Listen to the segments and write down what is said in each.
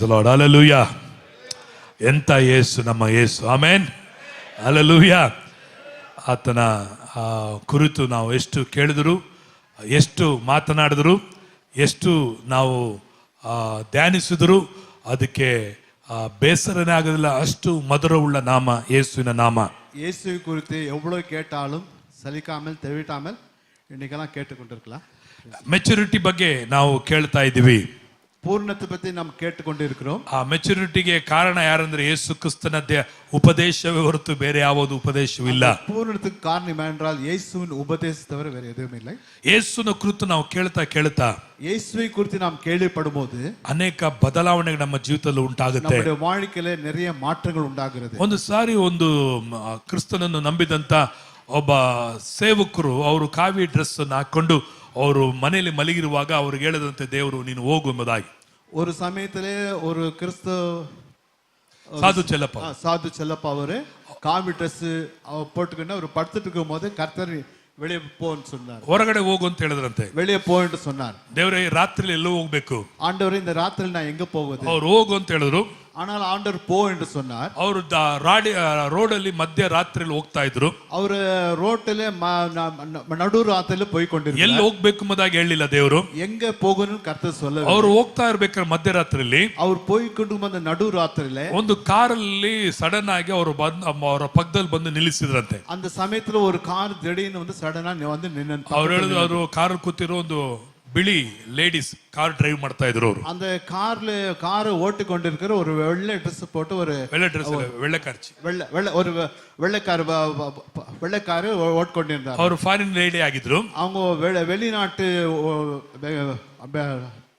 Hallelujah. ಎಂತ ಯೇಸು ನಮ್ಮ ಯೇಸು. ಆಮೇನ್. Hallelujah. ಆತನ ಕುರಿತು ನಾವು ಎಷ್ಟು ಕೇಳಿದ್ರು, ಎಷ್ಟು ಮಾತನಾಡಿದ್ರು, ಎಷ್ಟು ನಾವು ಧ್ಯಾನಿಸಿದ್ರು ಅದಕ್ಕೆ ಬೇಸರನೇ ಆಗೋದಿಲ್ಲ. ಅಷ್ಟು ಮಧುರವುಳ್ಳ ನಾಮ ಯೇಸುವಿನ ನಾಮ. இயேசுவை குறித்து எவ்வளவு கேட்டாலும் சலிக்காமல் தெவிட்டாமல் இன்னைக்கெல்லாம் கேட்டுக்கொண்டிருக்கலாம். ಮೆಚುರಿಟಿ ಬಗ್ಗೆ ನಾವು ಕೇಳ್ತಾ ಇದ್ದೀವಿ. பூர்ணத்தை பத்தி நாம் கேட்டுக்கொண்டிருக்கிறோம். ಆ ಮೆಚುರಿಟಿಗೆ ಕಾರಣ ಯಾರಂದ್ರೆ ಯೇಸು ಕ್ರಿಸ್ತನದ್ದೇ ಉಪದೇಶವೇ ಹೊರತು ಬೇರೆ ಯಾವುದು ಉಪದೇಶವಿಲ್ಲ. பூர்ணத்துக்கு காரணம் என்றால் இயேசுவின் உபதேசத்தை தவிர வேற எதுவும் இல்லை. ಯೇಸುವಿನ ಕುರಿತು ನಾವು ಕೇಳ್ತಾ இயேசுவை குறித்து நாம் கேள்விப்படும்போது ಅನೇಕ ಬದಲಾವಣೆಗಳು ನಮ್ಮ ಜೀವಿತದಲ್ಲಿ ಉಂಟಾಗುತ್ತೆ. நம்முடைய வாழ்க்கையில நிறைய மாற்றங்கள் உண்டாகிறது. ಒಂದು ಸಾರಿ ಒಂದು ಕ್ರಿಸ್ತನನ್ನು ನಂಬಿದಂತ ಒಬ್ಬ ಸೇವಕರು ಅವರು ಕಾವಿ ಡ್ರೆಸ್ ಅನ್ನು ಹಾಕೊಂಡು ಅವರು ಮನೆಯಲ್ಲಿ ಮಲಗಿರುವಾಗ ಅವ್ರಿಗೆ ಹೇಳಿದಂತೆ ದೇವರು ನೀನು ಹೋಗು ಎಂಬುದಾಗಿ. ஒரு சமயத்திலே ஒரு சாது செல்லப்பா அவரு காவி ட்ரெஸ் போட்டுக்கிட்டு அவர் படுத்துட்டு இருக்கும் போது கர்த்தர் வெளியே போன்னு சொன்னார். ಹೊರಗಡೆ ಹೋಗು ಅಂತ ಹೇಳಿದ್ರಂತೆ. வெளியே போ என்று சொன்னார். ದೇವರೇ ರಾತ್ರಿ ಎಲ್ಲೋ ಹೋಗ್ಬೇಕು. ஆண்டவரே இந்த ராத்திரில நான் எங்க போவது? ಅವ್ರು ಹೋಗು ಅಂತ ಹೇಳಿದ್ರು. ஆனால் ஆண்டவர் போ என்று சொன்னார். ಅವರು ರೋಡಲ್ಲಿ ಮಧ್ಯ ರಾತ್ರಿಯಲ್ಲಿ ಹೋಗ್ತಾ ಇದ್ರು. ಅವರು ರೋಟಲ್ಲಿ ನಡು ರಾತ್ರಿಯಲ್ಲಿ போய்ಕೊಂಡಿದ್ರು. ಎಲ್ಲಿ ಹೋಗ್ಬೇಕು ಎಂಬುದಾಗಿ ಹೇಳಿಲ್ಲ ದೇವರು. எங்க போகணும்னு கர்த்தர் சொல்லல. ಅವರು ಹೋಗ್ತಾ ಇರ್ಬೇಕಾದ್ರೆ ಮಧ್ಯರಾತ್ರಿಯಲ್ಲಿ ಅವರು போய்ಕೊಂಡು ಬಂದ ನಡು ರಾತ್ರಿಯಲ್ಲಿ ಒಂದು ಕಾರಲ್ಲಿ ಸಡನ್ ಆಗಿ ಅವರು ಅವರ ಪಕ್ಕದಲ್ಲಿ ಬಂದು ನಿಲ್ಲಿಸಿದ್ರಂತೆ. அந்த சமயத்துல ஒரு கார் திடீர்னு வந்து ಸಡನ್ ಆಗಿ வந்து ನಿಂತು ಅವ್ರು ಹೇಳಿದ್ರು ಅವರು ಕಾರ್ ಕೂತಿರೋ ಒಂದು ಬಿಳಿ ಲೇಡೀಸ್ ಕಾರ್ ಡ್ರೈವ್ ಮಾಡ್ತಾ ಇದ್ರು. ಅವರು அந்த கார் ஓட்டிக்கொண்டிருக்கிற ஒரு வெள்ளை ட்ரெஸ் போட்டு ஒரு வெள்ளைக்காரு ஓட்டிக்கொண்டிருந்தார். ಅವರು ಫಾರಿನ್ ಲೇಡಿ ಆಗಿದ್ರು. அவங்க வெளிநாட்டு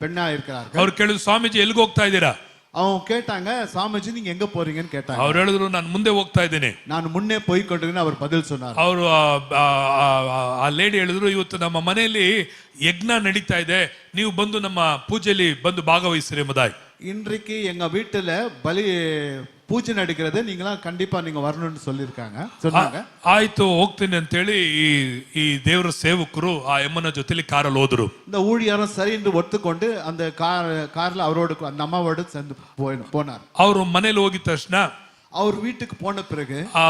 பெண்ணா இருக்கிறார்கள். ಅವ್ರು ಕೇಳಿದ್ರು ಸ್ವಾಮೀಜಿ ಎಲ್ಲಿಗೆ ಹೋಗ್ತಾ ಇದ್ದೀರಾ? அவங்க கேட்டாங்க சாமிஜி நீங்க எங்க போறீங்கன்னு கேட்டாங்க. ಅವ್ರು ಹೇಳಿದ್ರು ನಾನು ಮುಂದೆ ಹೋಗ್ತಾ ಇದ್ದೇನೆ. ನಾನು ಮುನ್ನೆ போய்ಕೊಂಡಿದ್ದೀನಿ அவர் பதில் சொன்னார். ಅವರು ಆ ಲೇಡಿ ಹೇಳಿದ್ರು ಇವತ್ತು ನಮ್ಮ ಮನೆಯಲ್ಲಿ ಯಜ್ಞ ನಡೀತಾ ಇದೆ, ನೀವು ಬಂದು ನಮ್ಮ ಪೂಜೆಯಲ್ಲಿ ಬಂದು ಭಾಗವಹಿಸಿರಿ ಎಂಬುದಾಗಿ. இன்றைக்கு எங்க வீட்டுல பலி பூஜை நடக்கிறது, நீங்களாம் கண்டிப்பா நீங்க வரணும்னு சொன்னாங்க. ಆಯ್ತು ಹೋಗ್ತೀನಿ ಅಂತ ಹೇಳಿ ಈ ದೇವರ ಸೇವಕರು ಆ ಯಮ್ಮನ ಜೊತೆಲಿ ಕಾರಲ್ಲಿ ಹೋದ್ರು. இந்த ஊழியரும் சரி என்று ஒத்துக்கொண்டு அந்த கார்ல அவரோடு அந்த அம்மாவோடு சேர்ந்து போனார். ಅವರು ಮನೇಲಿ ಹೋಗಿದ ತಕ್ಷಣ ಅವ್ರ வீட்டுக்கு போன பிறகு ಆ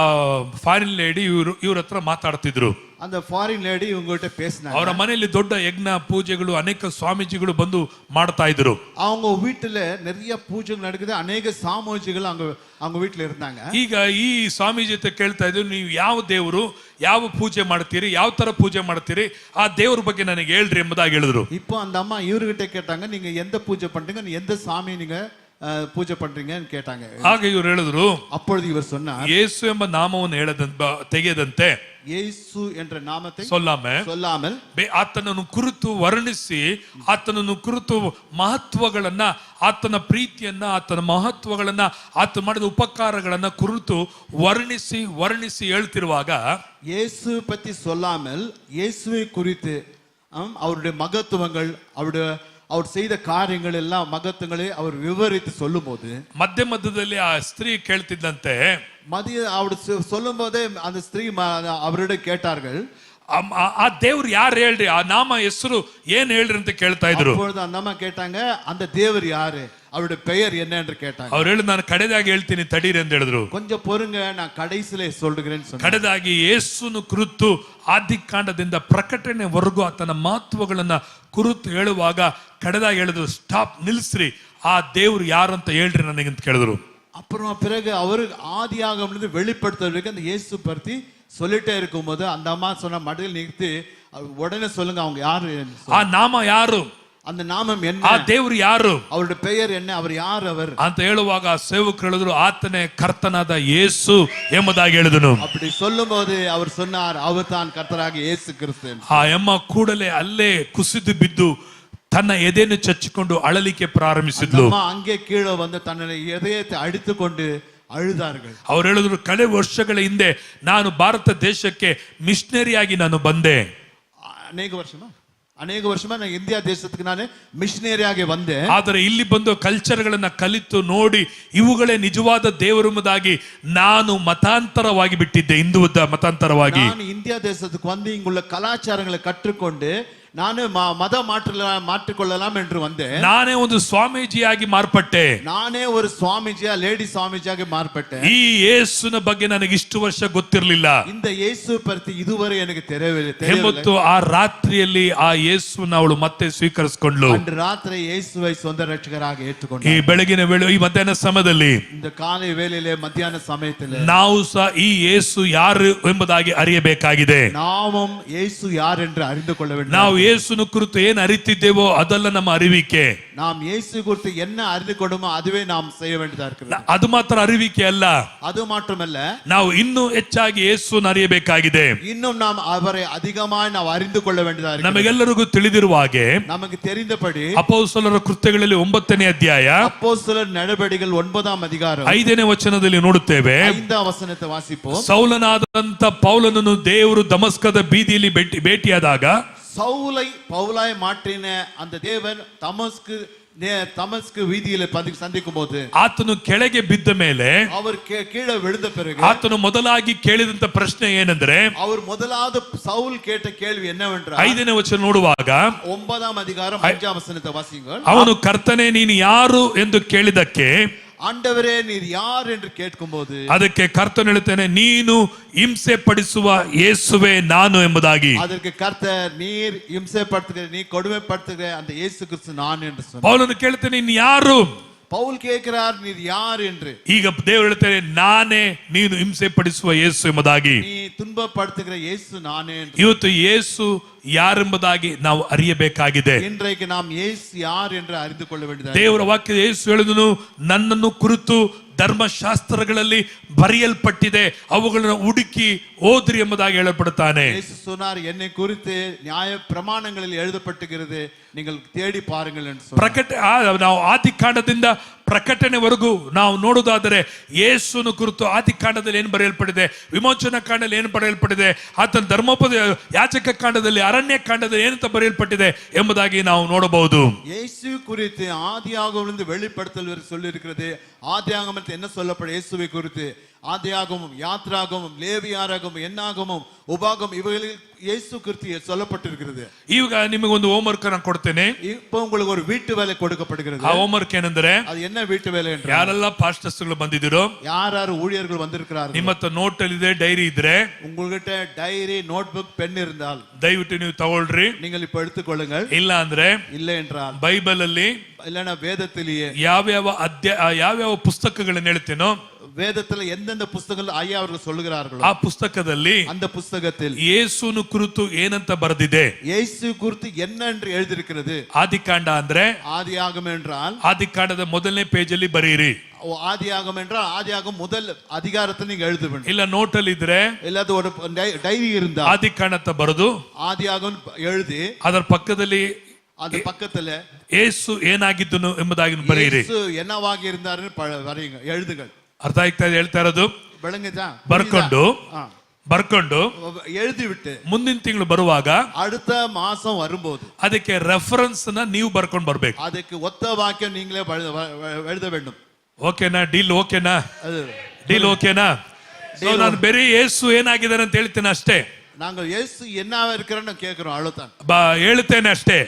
ಫಾರಿನ್ ಲೇಡಿ ಇವ್ರ ಹತ್ರ ಮಾತಾಡ್ತಿದ್ರು. அந்த ஃபாரின் லேடி இவங்ககிட்ட பேசினாங்க. ಅವರ ಮನೆಯಲ್ಲಿ ದೊಡ್ಡ ಯಜ್ಞ ಪೂಜೆಗಳು ಅನೇಕ ಸ್ವಾಮೀಜಿಗಳು ಬಂದು ಮಾಡ್ತಾ ಇದ್ರು. அவங்க வீட்டுல நிறைய பூஜைகள் நடக்குது, ಅನೇಕ ಸಾಮೂಜಿಗಳು அவங்க வீட்டுல இருந்தாங்க. ಈಗ ಈ ಸ್ವಾಮೀಜಿ ಜೊತೆ ಕೇಳ್ತಾ ಇದ್ರು, ನೀವು ಯಾವ ದೇವರು ಯಾವ ಪೂಜೆ ಮಾಡ್ತೀರಿ, ಯಾವ ತರ ಪೂಜೆ ಮಾಡ್ತೀರಿ, ಆ ದೇವ್ರ ಬಗ್ಗೆ ನನಗೆ ಹೇಳ್ರಿ ಎಂಬುದಾಗಿ ಹೇಳಿದ್ರು. இப்போ அந்த ಅಮ್ಮ ಇವ್ರகிட்ட கேட்டாங்க, நீங்க எந்த பூஜை பண்றீங்க, எந்த சாமி நீங்க பூஜை பண்றீங்கன்னு கேட்டாங்க. ಆಗ ಇವರು ಹೇಳಿದ್ರು, அப்பொழுது இவர் சொன்னார், ಯೇಸು ಎಂಬ ನಾಮವನ್ನು ತೆಗೆಯದಂತೆ, ಯೇಸು என்ற நாமத்தை சொல்லாமல் ಆತನನ್ನು ಕುರಿತು ವರ್ಣಿಸಿ, ಆತನನ್ನು ಕುರಿತು ಮಹತ್ವಗಳನ್ನ, ಆತನ ಪ್ರೀತಿಯನ್ನ, ಆತನ ಮಹತ್ವಗಳನ್ನ, ಆತ ಮಾಡಿದ ಉಪಕಾರಗಳನ್ನ ಕುರಿತು ವರ್ಣಿಸಿ ಹೇಳ್ತಿರುವಾಗ, இயேசு பத்தி சொல்லாமல் இயேசுவை குறித்து அவருடைய மகத்துவங்கள், அவர் செய்த காரியங்கள் எல்லாம் மகத்துவங்களை அவர் விவரித்து சொல்லும் போது ಮಧ್ಯದಲ್ಲಿ ಆ ಸ್ತ್ರೀ ಕೇಳ್ತಿದ್ದಂತೆ, அவர் சொல்லும் போதே அந்த ஸ்திரீ அவரிடம் கேட்டார்கள், ಆ ದೇವ್ರು ಯಾರು ಹೇಳ್ರಿ, ಆ ನಾಮ ಹೆಸರು ಏನ್ ಹೇಳ್ರಿ ಅಂತ ಕೇಳ್ತಾ ಇದ್ರು. அந்த அம்மா கேட்டாங்க, அந்த தேவர் யாரு, அவருடைய பெயர் என்ன என்று கேட்டாங்க. ಅವ್ರು ಹೇಳಿ ನಾನು ಕಡೆದಾಗಿ ಹೇಳ್ತೀನಿ ತಡೀರಿ ಅಂತ ಹೇಳಿದ್ರು. கொஞ்சம் பொறுங்க, நான் கடைசியிலே சொல்றேன்னு சொன்னாங்க. ಕಡೆದಾಗಿ ಯೇಸುನ ಕುರಿತು ಆದಿಕಾಂಡದಿಂದ ಪ್ರಕಟಣೆವರೆಗೂ ಆತನ ಮಹತ್ವಗಳನ್ನ ಕುರಿತು ಹೇಳುವಾಗ ಕಡೆದಾಗಿ ಹೇಳಿದ್ರು, ಸ್ಟಾಪ್, ನಿಲ್ಸ್ರಿ, ಆ ದೇವ್ರು ಯಾರು ಅಂತ ಹೇಳ್ರಿ ನನಗೆ ಅಂತ ಕೇಳಿದ್ರು. அப்புறம் பிறகு அவரு ஆதியாகமத்திலிருந்து வெளிப்படுத்துறதுக்கு அந்த இயேசு பத்தி சொல்லிட்டே இருக்கும்போது அந்த அம்மா சொன்ன மடியில் நிறுத்தி, உடனே சொல்லுங்க அவங்க யாரு, ಆ ನಾಮ ಯಾರು, அந்த நாமம் என்ன, ಆ ದೇವ್ರು ಯಾರು, அவருடைய பெயர் என்ன, அவர் யார் அவர் ಅಂತ ಹೇಳುವಾಗ ಸೇವಕರು ಹೇಳಿದ್ರು, ಆತನೇ ಕರ್ತನಾದ ಯೇಸು ಎಂಬುದಾಗಿ ಹೇಳಿದನು. அப்படி சொல்லும்போது அவர் சொன்னார், அவர் தான் கர்த்தராகிய இயேசு கிறிஸ்து. ಆ ಯಮ್ಮ ಕೂಡಲೇ ಅಲ್ಲೇ ಕುಸಿದು ಬಿದ್ದು ತನ್ನ ಎದೆಯನ್ನು ಚಚ್ಚಿಕೊಂಡು ಅಳಲಿಕ್ಕೆ ಪ್ರಾರಂಭಿಸಿದ್ಲು. அங்கே கீழே வந்து தன்னை இதயத்தை அடித்துக்கொண்டு ಅಳುದಾர்கள். ಅವ್ರು ಹೇಳಿದ್ರು, ಕಳೆ ವರ್ಷಗಳ ಹಿಂದೆ ನಾನು ಭಾರತ ದೇಶಕ್ಕೆ ಮಿಷನರಿಯಾಗಿ ನಾನು ಬಂದೆ. ಅನೇಕ ವರ್ಷ ನಾನು ಇಂಡಿಯಾ ದೇಶಕ್ಕೆ ನಾನು ಮಿಷನರಿಯಾಗಿ ಬಂದೆ. ಆದರೆ ಇಲ್ಲಿ ಬಂದು ಕಲ್ಚರ್ಗಳನ್ನ ಕಲಿತು ನೋಡಿ ಇವುಗಳೇ ನಿಜವಾದ ದೇವರುಮದಾಗಿ ನಾನು ಮತಾಂತರವಾಗಿ ಬಿಟ್ಟಿದ್ದೆ, ಹಿಂದುತ್ವ ಮತಾಂತರವಾಗಿ. ನಾನು ಇಂಡಿಯಾ ದೇಶಕ್ಕೆ வந்து இங்குள்ள கலாச்சாரங்களை கற்றுக்கொண்டு ನಾನು மத மாற்றிக்கொள்ளலாம் என்று வந்தேன். ನಾನೇ ಒಂದು ಸ್ವಾಮೀಜಿಯಾಗಿ ಮಾರ್ಪಟ್ಟೆ. ನಾನೇ ಒಂದು ಸ್ವಾಮೀಜಿಯ ಲೇಡಿ ಸ್ವಾಮೀಜಿಯಾಗಿ ಮಾರ್ಪಟ್ಟೆ. ಈ ಯೇಸುವಿನ ಬಗ್ಗೆ ನನಗೆ ಇಷ್ಟು ವರ್ಷ ಗೊತ್ತಿರಲಿಲ್ಲ. இந்த இயேசு பற்றி இதுவரை எனக்கு தெரியவில்லை. ಎಂಬತ್ತು ಆ ರಾತ್ರಿಯಲ್ಲಿ ಆ ಯೇಸುವನ್ನು ಅವಳು ಮತ್ತೆ ಸ್ವೀಕರಿಸಿಕೊಂಡ್ಳು. அன்று ராத்திரி இயேசுவை சொந்த ரட்சகராக ஏற்றுக்கொண்டார். ಈ ಬೆಳಗಿನ ವೇಳೆ, ಈ ಮಧ್ಯಾಹ್ನ ಸಮಯದಲ್ಲಿ, இந்த காலை வேளையிலே மத்தியான சமயத்திலே ನಾವು ಸಹ ಈ ಯೇಸು ಯಾರು ಎಂಬುದಾಗಿ ಅರಿಯಬೇಕಾಗಿದೆ. நாமும் இயேசு யார் என்று அறிந்து கொள்ள வேண்டும். ನಾವು ಯೇಸುನ ಕುರಿತು ಏನು ಅರಿತಿದ್ದೇವೋ ಅದಲ್ಲ ನಮ್ಮ ಅರಿವಿಕೆ. நாம் இயேசு குறித்து என்ன அறிந்து கொள்ளுமோ அதுவே நாம் செய்ய வேண்டியதா இருக்கிறது. ಅದು ಮಾತ್ರ ಅರಿವಿಕೆ ಅಲ್ಲ, அது ಮಾತ್ರமல்ல, ನಾವು ಇನ್ನೂ ಹೆಚ್ಚಾಗಿ ಯೇಸುವನ್ನು ಅರಿಯಬೇಕಾಗಿದೆ. இன்னும் நாம் அவரை அதிகமாய் ನಾವು அறிந்து கொள்ள வேண்டியதா இருக்கிறது. ನಮಗೆಲ್ಲರಿಗೂ ತಿಳಿದಿರುವ ಹಾಗೆ நமக்கு தெரிந்தபடி ಅಪೊಸ್ತಲರ ಕೃತ್ಯಗಳಲ್ಲಿ 9ನೇ ಅಧ್ಯಾಯ அப்போஸ்தலர் நடபடிகள் 9ஆம் அதிகாரம் 5ನೇ ವಚನದಲ್ಲಿ ನೋಡುತ್ತೇವೆ. 5ஆம் ವಚನத்தை ವಾಸಿಪೋம். ಸೌಲನಾದಂತ ಪೌಲನನ್ನು ದೇವರು ದಮಸ್ಕದ ಬೀದಿಯಲ್ಲಿ ಭೇಟಿಯಾದಾಗ, சவுலை பவுலாய் மாற்றின அந்த தேவன் தமஸ்கு வீதியில சந்திக்கும் போது ಆತನು ಕೆಳಗೆ ಬಿದ್ದ ಮೇಲೆ அவர் கீழே விழுந்த பிறகு ಆತನು ಮೊದಲಾಗಿ ಕೇಳಿದಂತ ಪ್ರಶ್ನೆ ಏನೆಂದ್ರೆ, அவர் முதலாவது சவுல் கேட்ட கேள்வி என்னவென்றால், 5ನೇ ವಚನ ನೋಡುವಾಗ 9ஆம் அதிகாரம் 5ஆம் ವಚನத்தை வாசிங்கள். ಅವನು ಕರ್ತನೇ ನೀನು ಯಾರು ಎಂದು ಕೇಳಿದಕ್ಕೆ, ஆண்டவரே நீர் யார் என்று கேட்கும்போது ಅದಕ್ಕೆ ಕರ್ತನು ಹೇಳುತ್ತಾನೆ, ನೀನು ಹಿಂಸೆ ಪಡಿಸುವ ಯೇಸುವೆ ನಾನು ಎಂಬುದಾಗಿ. ಅದಕ್ಕೆ ಕರ್ತರ್ ನೀರ್ ಹಿಂಸೆ ಪಡ್ತಿದ್ರೆ, ನೀ ಕೊಡುವೆ ಪಡ್ತಿದ್ರೆ அந்த இயேசு கிறிஸ்து நான் என்று சொன்னார். ಪೌಲನು ಕೇಳ್ತಾನೆ, ನೀನು ಯಾರು? பவுல் கேட்கிறார், நீர் யார் என்று. ಈಗ ದೇವರು ಹೇಳ್ತಾನೆ, ನಾನೇ ನೀನು ಹಿಂಸೆ ಪಡಿಸುವ ಯೇಸು ಎಂಬುದಾಗಿ. ನೀ துன்பப்படுத்துகிற இயேசு நானே என்று. ಇವತ್ತು ಯೇಸು ಯಾರೆಂಬುದಾಗಿ ನಾವು ಅರಿಯಬೇಕಾಗಿದೆ. இன்றைக்கு நாம் இயேசು யார் என்று அறிந்து கொள்ள வேண்டியது. ದೇವರ ವಾಕ್ಯ ಯೇಸು ಹೇಳಿದನು, ನನ್ನನ್ನು ಕುರಿತು ಧರ್ಮಶಾಸ್ತ್ರಗಳಲ್ಲಿ ಬರೆಯಲ್ಪಟ್ಟಿದೆ, ಅವುಗಳನ್ನು ಹುಡುಕಿ ಓದ್ರಿ ಎಂಬುದಾಗಿ ಹೇಳಲ್ಪಡುತ್ತಾನೆ. இயேசு சொன்னார், என்னை குறித்து நியாய பிரமாணங்களில் எழுதப்பட்டிருக்கிறது, நீங்கள் தேடி பாருங்கள் என்று சொன்னார். ನಾವು ಆದಿಕಾಂಡದಿಂದ ಪ್ರಕಟಣೆವರೆಗೂ ನಾವು ನೋಡುವುದಾದರೆ ಯೇಸುನ ಕುರಿತು ಆದಿಕಾಂಡದಲ್ಲಿ ಏನು ಬರೆಯಲ್ಪಟ್ಟಿದೆ, ವಿಮೋಚನಾ ಕಾಂಡದಲ್ಲಿ ಏನು ಬರೆಯಲ್ಪಟ್ಟಿದೆ, ಆತನ ಧರ್ಮೋಪದ ಯಾಜಕ ಕಾಂಡದಲ್ಲಿ, ಅರಣ್ಯ ಕಾಂಡದಲ್ಲಿ ಏನಂತ ಬರೆಯಲ್ಪಟ್ಟಿದೆ ಎಂಬುದಾಗಿ ನಾವು ನೋಡಬಹುದು. இயேசு குறித்து ஆதியாகமத்திலிருந்து வெளிப்படுத்தல் வரை சொல்லி இருக்கிறது. ஆதியாகமத்தில் என்ன சொல்லப்படும் இயேசுவை குறித்து? ஆதியாகமம், யாத்ராகமம், லேவியாராகமம், என்னாகமம், உபாகமம் இவைகளில் இயேசு குறித்து சொல்லப்பட்டிருக்கிறது. ಈಗ ನಿಮಗೆ ಒಂದು ಹೋಮ್ವರ್ಕ್ ನಾನು ಕೊಡ್ತೇನೆ. இப்போ உங்களுக்கு ஒரு வீட்டு வேலை கொடுக்கப்படுகிறது. ಆ ಹೋಮ್ವರ್ಕ್ ಏನಂದ್ರೆ, ಅದು என்ன வீட்டு வேலை என்றால், ಯಾರೆಲ್ಲ ಪಾಸ್ಟರ್ಸ್ಗಳು ಬಂದಿದ್ದೀರೋ, ಯಾರು ஊழியர்கள் வந்திருக்கிறார்கள், ನಿಮ್ಮ ಹತ್ರ ನೋಟ್ ಅಲ್ಲಿ ಇದೆ, ಡೈರಿ ಇದ್ರೆ, உங்ககிட்ட டைரி, நோட்புக், பென் இருந்தால் ದಯವಿಟ್ಟು ನೀವು ತಗೊಳ್ರಿ. நீங்கள் இப்ப எடுத்துக்கொள்ளுங்கள். ಇಲ್ಲ ಅಂದ್ರೆ இல்லை என்றால் ಬೈಬಲ್ ಅಲ್ಲಿ இல்லனா வேதத்திலேயே ಯಾವ್ಯಾವ ಪುಸ್ತಕಗಳನ್ನು ಹೇಳ್ತೇನೋ, வேதத்துல எந்தெந்த புத்தகங்கள் ஐயா அவர்கள் சொல்லுகிறார்களோ ಆ ಪುಸ್ತಕದಲ್ಲಿ அந்த புத்தகத்தில் ಯೇಸುನ ಕುರಿತು ಏನಂತ ಬರೆದಿದೆ, இயேசு குறித்து என்ன என்று எழுதியிருக்கிறது. ಆದಿಕಾಂಡ ಅಂದ್ರೆ ஆதியாகமம் என்றால் ಆದಿಕಾಂಡದ ಮೊದಲನೇ ಪೇಜ್ ಅಲ್ಲಿ ಬರೀರಿ. ஆதியாகமம் என்றால் ஆதியாகமம் முதல் அதிகாரத்தை நீங்க எழுத வேண்டும். ಇಲ್ಲ ನೋಟ್ ಅಲ್ಲಿ ಇದ್ರೆ, ಇಲ್ಲದ ஒரு டைரி இருந்தா ಆದಿಕಾಂಡ ಅಂತ ಬರೆದು ஆதியாகமம் எழுதி ಅದರ ಪಕ್ಕದಲ್ಲಿ அந்த பக்கத்துல ಯೇಸು ಏನಾಗಿದ್ದನು ಎಂಬುದಾಗಿ ಬರೆಯಿರಿ. ಯೇಸು என்னவாக இருந்தாருன்னு வரையுங்க, எழுதுங்கள். ಅರ್ಥ ಆಗ್ತಾ ಇದೆ ಹೇಳ್ತಾ ಇರೋದು? ಬೆಳಂಗಿದಾ? ಬರ್ಕೊಂಡು எழுதி விட்டு ಮುಂದಿನ ತಿಂಗಳು ಬರುವಾಗ, அடுத்த மாசம் வரும்போது ಅದಕ್ಕೆ ರೆಫರೆನ್ಸ್ ನ ನೀವು ಬರ್ಕೊಂಡು ಬರ್ಬೇಕು. ಅದಕ್ಕೆ ಒತ್ತ ವಾಕ್ಯ ನೀங்களே எழுத வேண்டும். ಓಕೆನಾ? ಡೀಲ್ ಓಕೆನಾ? ಡೀಲ್ ಓಕೆನಾ? ನಾನು ಬೇರೆ ಯೇಸು ಏನಾಗಿದ್ದಾನೆ ಅಂತ ಹೇಳ್ತೇನೆ ಅಷ್ಟೇ. நாங்க இயேசு என்னவா இருக்கிறன்னு கேக்குறோம், அவ்வளவுதான். ಹೇಳ್ತೇನೆ ಅಷ್ಟೇ,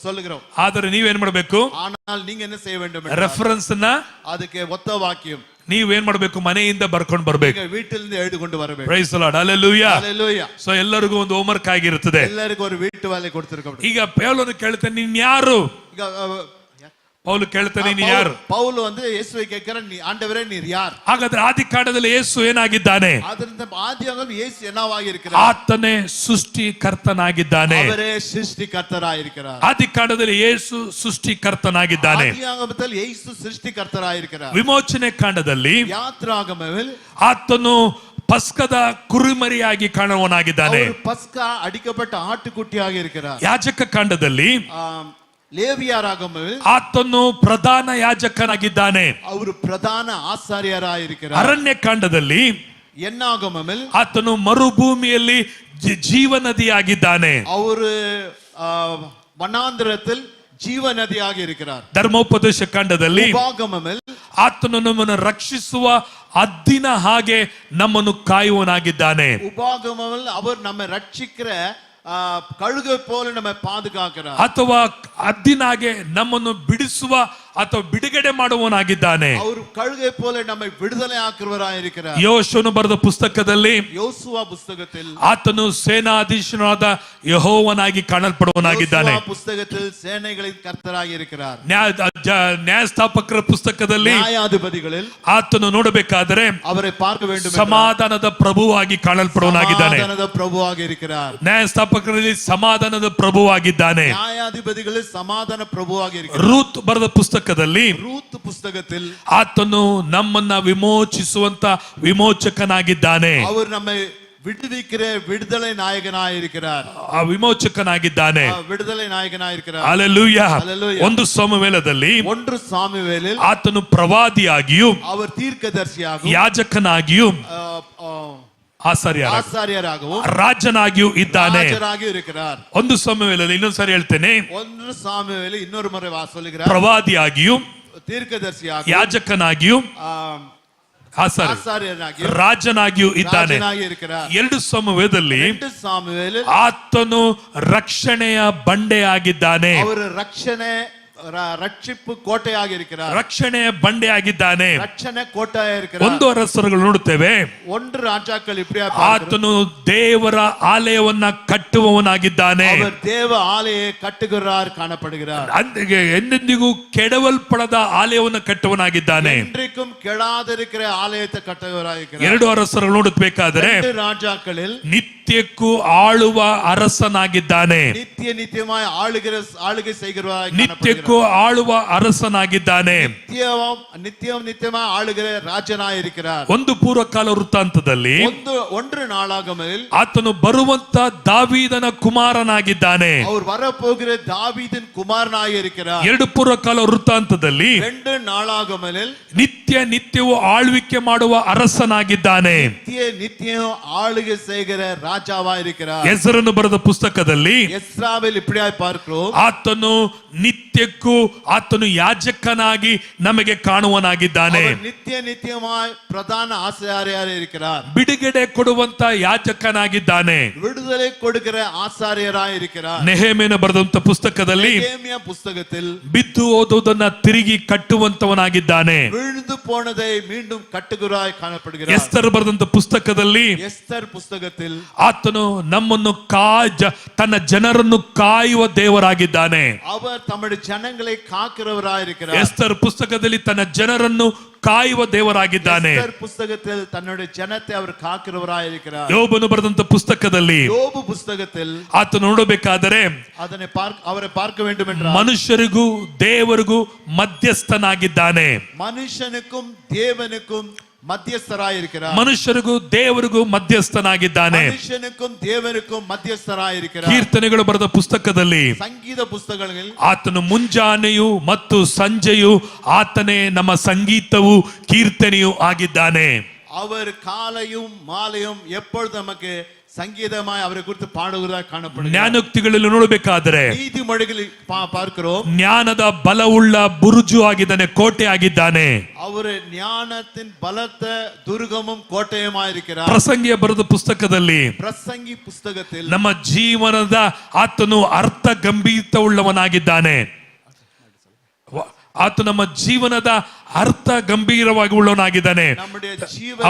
சொல்லுகிறோம். ಆದರೆ ನೀವೇನ್ ಮಾಡಬೇಕು? ஆனால் நீங்க என்ன செய்ய வேண்டும்? ರೆಫರೆನ್ಸ್ ನ ಅದಕ್ಕೆ ಒತ್ತ ವಾಕ್ಯಂ ನೀವೇನ್ ಮಾಡಬೇಕು? ಮನೆಯಿಂದ ಬರ್ಕೊಂಡು ಬರ್ಬೇಕು. வீட்டிலிருந்து எழுதிಕೊಂಡು வரಬೇಕು. Praise the lord, hallelujah. Hallelujah. So ಎಲ್ಲರಿಗೂ ಒಂದು ಹೋಮ್ವರ್ಕ್ ಆಗಿರುತ್ತದೆ. ಎಲ್ಲರಿಗೂ ಒಂದು ವೀಟು ವೇಲೆ ಕೊಡ್ತಿರ್ತಾರೆ. ಈಗ ಪೌಲನು ಕೇಳ್ತಾನೆ, ನೀನ್ ಯಾರು? ಈಗ ಪೌಲು ಕೇಳ್ತಾನೆ, ನೀನು ಯಾರು? ಪೌಲು வந்து இயேசுவை கேக்குறான், நீ ஆண்டவரே நீர் யார்? ಹಾಗಾದ್ರೆ ಆದಿಕಾಂಡದಲ್ಲಿ ಯೇಸು ಏನಾಗಿದ್ದಾನೆ? ಅದರಿಂದ ಆದಿಯಾಗಮದಲ್ಲಿ ಯೇಸು என்னவாக இருக்கிறார்? ಆತನೇ ಸೃಷ್ಟಿಕರ್ತನಾಗಿದ್ದಾನೆ. ಅವರೇ ಸೃಷ್ಟಿಕರ್ತರಾಗಿರುತ್ತಾರೆ. ಆದಿಕಾಂಡದಲ್ಲಿ ಯೇಸು ಸೃಷ್ಟಿಕರ್ತನಾಗಿದ್ದಾನೆ. ಆದಿಯಾಗಮದಲ್ಲಿ ಯೇಸು ಸೃಷ್ಟಿಕರ್ತರಾಗಿರುತ್ತಾರೆ. ವಿಮೋಚನೆ ಕಾಂಡದಲ್ಲಿ, ಯಾತ್ರಾಗಮದಲ್ಲಿ ಆತನು ಪಸ್ಕದ ಕುರಿಮರಿಯಾಗಿ ಕಾಣುವನಾಗಿದ್ದಾನೆ. ಪಸ್ಕ ಅಡಿಕಪಟ್ಟ ಆಟುಕುಟ್ಟಿಯಾಗಿ இருக்கிறார். ಯಾಜಕ ಕಾಂಡದಲ್ಲಿ ಲೇವಿಯರಾಗಮದಲ್ಲಿ ಆತನು ಪ್ರಧಾನ ಯಾಜಕನಾಗಿದ್ದಾನೆ. ಅವರು ಪ್ರಧಾನ ಆಚಾರ್ಯರಾಗಿರುತ್ತಾರೆ. ಅರಣ್ಯ ಕಾಂಡದಲ್ಲಿ ಎನ್ನಾಗಮದಲ್ಲಿ ಆತನು ಮರುಭೂಮಿಯಲ್ಲಿ ಜೀವನದಿಯಾಗಿದ್ದಾನೆ. ಅವರು ವನಾಂತರದಲ್ಲಿ ಜೀವನದಿಯಾಗಿ இருக்கிறார். ಧರ್ಮೋಪದೇಶ ಕಾಂಡದಲ್ಲಿ ಉಪಾಗಮದಲ್ಲಿ ಆತನು ನಮ್ಮನ್ನು ರಕ್ಷಿಸುವ ಹದ್ದಿನ ಹಾಗೆ ನಮ್ಮನ್ನು ಕಾಯುವನಾಗಿದ್ದಾನೆ. ಉಪಾಗಮದಲ್ಲಿ ಅವರು ನಮ್ಮ ರಕ್ಷಿக்கிற கழுகை போல நம்மை பாதுகாக்கிறார். ಅಥವಾ ಹದ್ದಿನಾಗೆ ನಮ್ಮನ್ನು ಬಿಡಿಸುವ ಅಥವಾ ಬಿಡುಗಡೆ ಮಾಡುವವನಾಗಿದ್ದಾನೆ. ಅವರು ಕழுகை போல நம்மை விடுதலை ஆக்குறவராயிருக்கிறார். ಯೋಶುವನು ಬರೆದ ಪುಸ್ತಕದಲ್ಲಿ யோசுவா புத்தகத்தில் ಆತನು ಸೇನಾಧೀಶನಾದ ಯೆಹೋವನಾಗಿ ಕಾಣಲ್ಪಡುವವನಾಗಿದ್ದಾನೆ. யோசுவா புத்தகத்தில் சேனைகளின் கர்த்தராಗಿ இருக்கிறார். ನ್ಯಾಯಸ್ಥಾಪಕರ ಪುಸ್ತಕದಲ್ಲಿ ನ್ಯಾಯಾಧಿಪತಿகளில் ಆತನು ನೋಡಬೇಕಾದರೆ அவரை பார்க்க வேண்டும், ಸಮಾಧಾನದ ಪ್ರಭುವಾಗಿ ಕಾಣಲ್ಪಡುವವನಾಗಿದ್ದಾನೆ. ಸಮಾಧಾನದ ಪ್ರಭುವಾಗಿ இருக்கிறார். ನ್ಯಾಯಸ್ಥಾಪಕರಲ್ಲಿ ಸಮಾಧಾನದ ಪ್ರಭುವಾಗಿದ್ದಾನೆ. ನ್ಯಾಯಾಧಿಪತಿಗಳಲ್ಲಿ ಸಮಾಧಾನ ಪ್ರಭುವಾಗಿ இருக்கிறார். ರೂತ್ ಬರೆದ ಪುಸ್ತಕದಲ್ಲಿ ರೂತ್ ಪುಸ್ತಕத்தில் ಆತನು ನಮ್ಮನ್ನ ವಿಮೋಚಿಸುವಂತ ವಿಮೋಚಕನಾಗಿದ್ದಾನೆ. அவர் நம்மை விடுவிக்கிற விடுதலை நாயகனாயிருக்கிறார். ಆ ವಿಮೋಚಕನಾಗಿದ್ದಾನೆ. விடுதலை நாயகனாயிருக்கிறார். ಹಲ್ಲೆಲೂಯಾ. ಹಲ್ಲೆಲೂಯಾ. ಒಂದು ಸಮುವೇಲದಲ್ಲಿ ஒன்று சாமுவேலில் ಆತನು ಪ್ರವಾದಿಯಾಗಿಯೂ அவர் தீர்க்கதரிசியாகவும் ಯಾಜಕನಾಗಿಯೂ ஆசாரியராகவும் ರಾಜನಾಗಿಯೂ ಇದ್ದಾನೆ. ராஜராகியும் இருக்கிறார். ಒಂದು ಸಮುವೇಲದಲ್ಲಿ ಇನ್ನೊಂದು ಸಾರಿ ಹೇಳ್ತೇನೆ, ஒன்று சாமுவேலில் இன்னொரு முறை சொல்லுகிறார், ಪ್ರವಾದಿಯಾಗಿಯೂ தீர்க்கதரிசியாகவும் ಯಾಜಕನಾಗಿಯೂ ஆசாரியராಗಿயும் ರಾಜನಾಗಿಯೂ ಇದ್ದಾನೆ. ராஜனாகி இருக்கிறார். ಎರಡು ಸಮುವೇಲದಲ್ಲಿ ரெண்டு சாமுவேலில் ಆತನು ರಕ್ಷಣೆಯ ಬಂಡೆಯಾಗಿದ್ದಾನೆ. அவர் ರಕ್ಷಿப்பு ಕೋಟೆಯಾಗಿ இருக்கிறார். ರಕ್ಷಣೆಯ ಬಂಡೆಯಾಗಿದ್ದಾನೆ. ರಕ್ಷಣೆ ಕೋಟೆಯಾಗಿ இருக்கிறார். ಒಂದು ಅರಸರುಗಳು ನೋಡುತ್ತೇವೆ, ಒಂದು ರಾಜಾக்கள் இப்படியா ಆತನು ದೇವರ ಆಲಯವನ್ನ ಕಟ್ಟುವವನಾಗಿದ್ದಾನೆ. அவர் தேவ ஆலயை கட்டுகிறார் காணப்படுகிறார். ಎಂದೆಂದಿಗೂ ಕೆಡವಲ್ಪಡದ ಆಲಯವನ್ನು ಕಟ್ಟುವನಾಗಿದ್ದಾನೆ. என்றைக்கும் ಕೆಡಾದಿರುக்கிற ಆಲಯத்தை ಕಟ್ಟುವವರಾಗಿರುக்கிறார். ಎರಡು ಅರಸರುಗಳು ನೋಡಬೇಕಾದರೆ ಎರಡು ರಾಜಾக்களில் ನಿತ್ಯಕ್ಕೂ ಆಳುವ ಅರಸನಾಗಿದ್ದಾನೆ. ನಿತ್ಯಮಾய் ಆಳುಗೆ செய்கிறவராய் ನಿತ್ಯಕ್ಕೂ ಆಳುವ ಅರಸನಾಗಿದ್ದಾನೆ. ನಿತ್ಯಮಾய் ಆಳುகிற ರಾಜನಾಗಿರುக்கிறார். ಒಂದು ಪೂರ್ವಕಾಲ ವೃತ್ತಾಂತದಲ್ಲಿ ಒಂದು ನಾಳಾಗಮದಲ್ಲಿ ಆತನು ಬರುವಂತ ದಾವೀದನ ಕುಮಾರನಾಗಿದ್ದಾನೆ. அவர் வரப்போகிற தாவீதின் குமாரனாயிருக்கிறார். ಎರಡು ಪೂರ್ವಕಾಲ ವೃತ್ತಾಂತದಲ್ಲಿ ரெண்டு நாளாகமலில் ನಿತ್ಯವೂ ಆಳ್ವಿಕೆ ಮಾಡುವ ಅರಸನಾಗಿದ್ದಾನೆ. நித்தியம் ஆளுகை செய்கிற ராஜாவா இருக்கிறார். ಎಸ್ರನು ಬರೆದ ಪುಸ್ತಕದಲ್ಲಿ எஸ்ராவில் இப்படியாய் பார்க்கிறோம், ಆತನು ನಿತ್ಯಕ್ಕೂ ಆತನು ಯಾಜಕನಾಗಿ ನಮಗೆ ಕಾಣುವನಾಗಿದ್ದಾನೆ. நித்தியமாய் பிரதான ஆசாரியராக இருக்கிறார். ಬಿಡುಗಡೆ ಕೊಡುವಂತ ಯಾಜಕನಾಗಿದ್ದಾನೆ. விடுதலை கொடுக்கிற ஆசாரியராக இருக்கிறார். ನೆಹೆಮೀಯನು ಬರೆದಂತ ಪುಸ್ತಕದಲ್ಲಿ ನೆಹೆಮೀಯ புத்தகத்தில் ಬಿದ್ದು ಹೋದುದನ್ನ ತಿರುಗಿ ಕಟ್ಟುವಂತವನಾಗಿದ್ದಾನೆ. விழுந்து போனதை மீண்டும் கட்டுகிறாய் காணப்படுகிறார். ಎಸ್ತರ್ ಬರೆದಂತ ಪುಸ್ತಕದಲ್ಲಿ ಎಸ್ತರ್ ಪುಸ್ತಕத்தில் ಆತನು ನಮ್ಮನ್ನು ತನ್ನ ಜನರನ್ನು ಕಾಯುವ ದೇವರಾಗಿದ್ದಾನೆ. அவர் தம்முடைய ஜனங்களை காக்கிறவராயிருக்கிறார். ಎಸ್ತರ್ ಪುಸ್ತಕದಲ್ಲಿ ತನ್ನ ಜನರನ್ನು ಕಾಯುವ ದೇವರಾಗಿದ್ದಾನೆ. ಎಸ್ತರ್ ಪುಸ್ತಕத்தில் தன்னுடைய ஜனத்தை அவர் காக்கிறவராயிருக்கிறார். ಯೋಬನು ಬರೆದಂತ ಪುಸ್ತಕದಲ್ಲಿ ಯೋಬು ಪುಸ್ತಕத்தில் ಆತನು ನೋಡಬೇಕಾದರೆ ಅದನ್ನೇ ಅವரை பார்க்க வேண்டும் என்றால் ಮನುಷ್ಯರಿಗೂ ದೇವರಿಗೂ ಮಧ್ಯಸ್ಥನಾಗಿದ್ದಾನೆ. ಮನುಷ್ಯನಿಗೂ ದೇವನಿಗೂ ಮಧ್ಯಸ್ಥರಾಗಿರುತ್ತಾನೆ. ಮನುಷ್ಯರಿಗೂ ದೇವರಿಗೂ ಮಧ್ಯಸ್ಥನಾಗಿದ್ದಾನೆ. ಮನುಷ್ಯನಿಗೂ ದೇವರಿಗೂ ಮಧ್ಯಸ್ಥರಾಗಿರುತ್ತಾನೆ. ಕೀರ್ತನೆಗಳು ಬರೆದ ಪುಸ್ತಕದಲ್ಲಿ ಸಂಗೀತ ಪುಸ್ತಕಗಳಲ್ಲಿ ಆತನು ಮುಂಜಾನೆಯು ಮತ್ತು ಸಂಜೆಯು ಆತನೇ ನಮ್ಮ ಸಂಗೀತವು ಕೀರ್ತನೆಯೂ ಆಗಿದ್ದಾನೆ. அவர் காலையும் மாலையும் எப்பொழுது நமக்கு ಸಂಗೀತಮಾய் ಅವರ ಕುರಿತು ಪಾಡುವುದಾಗಿ ಕಾಣப்படுகிறது. ಜ್ಞಾನೋಕ್ತಿಗಳಲ್ಲಿ ನೋಡಬೇಕಾದರೆ ನೀತಿಮೊಳಿಗಳಲ್ಲಿ பார்க்கிறோம், ಜ್ಞಾನದ ಬಲವುಳ್ಳ ಬುರುಜು ಆಗಿದ್ದಾನೆ, ಕೋಟೆ ಆಗಿದ್ದಾನೆ. ಅವರು ಜ್ಞಾನத்தின் பலத்த துர்கமும் கோட்டையுமாயிருக்கிறார். ಪ್ರಸಂಗಿಯ ಬರೆದ ಪುಸ್ತಕದಲ್ಲಿ ಪ್ರಸಂಗಿ ಪುಸ್ತಕದಲ್ಲಿ ನಮ್ಮ ಜೀವನದ ಆತನು ಅರ್ಥ ಗಂಭೀರವುಳ್ಳವನಾಗಿದ್ದಾನೆ. ಆತ ನಮ್ಮ ಜೀವನದ ಅರ್ಥ ಗಂಭೀರವಾಗಿ ಉಳ್ಳವನಾಗಿದ್ದಾನೆ.